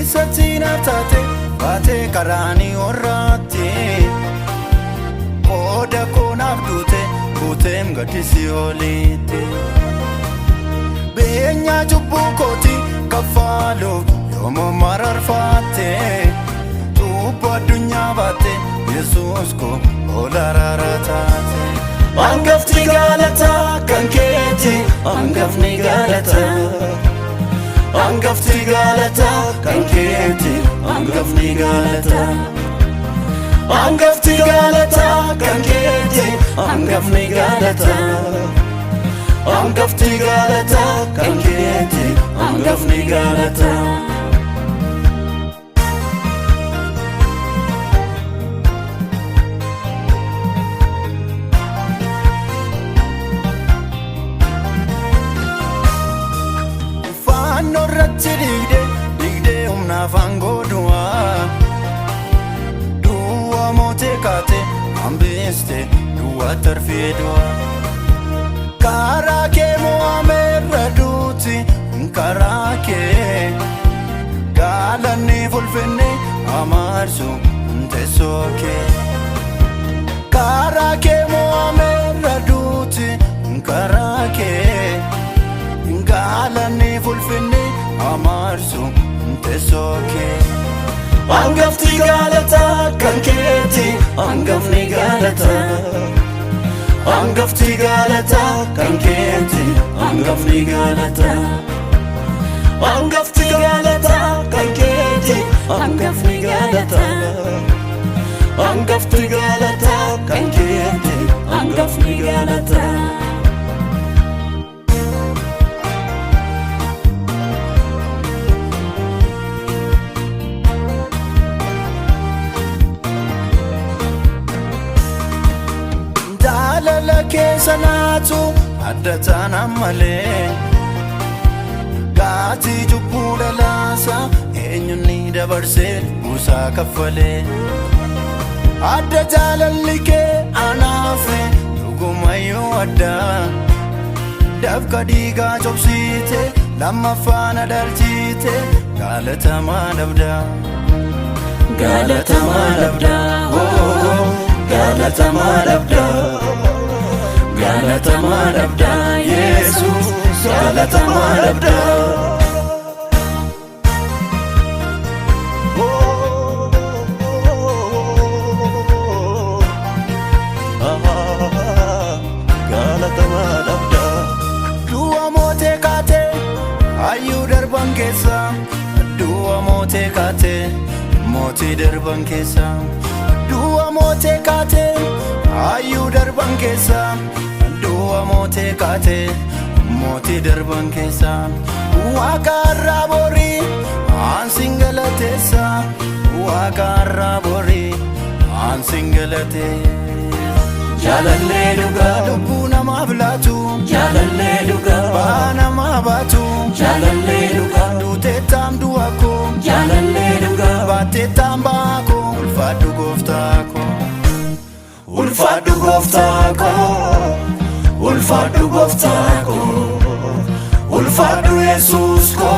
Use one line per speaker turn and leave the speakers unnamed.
Satina tate bate karani orate oda konaf dute butem gatisi olite benya jubbu koti kafalo yomo mararfate tuba dunya bate yesus ko olararatate angafti galata kanketi angafni galata angafti galata kanketi angafni galata angafti galata kanketi angafni galata angafti galata kanketi angafni galata Norratti digde umna fango dua mote kate ambeste dua tarfidua karake muamer raduti karake galani fulfine amarsu tesoke karake muamer raduti karake galani fulfine amarsu tesoke angafti galata kanketi angafni galata angafti galata kanketi angafni galata angafti galata kanketi angafni galata angafti galata kanketi angafni galata Lake sanatu adatana male gati jupura lasa enyuni dabarse musa kafale adajalalike anafe dugumayo adda dabka diga jobsite lamma fana daljite galatama labda oh galatama labda galata marabda Jesus galata marabda galata marabda dua mote kate ayu darban kesa dua mote kate moti darban kesa dua mote kate ayu darban kesa dua mote kate moti darban kesa wakarra bori ansingalatesa wakarra bori ansingalate jalalle duga dubuna mablatu jalalle duga bana mabatu jalalle duga dutetam duako jalalle duga batetam bako ulfadu goftako ulfadu goftako ulfadu goftako ulfadu Jesus ko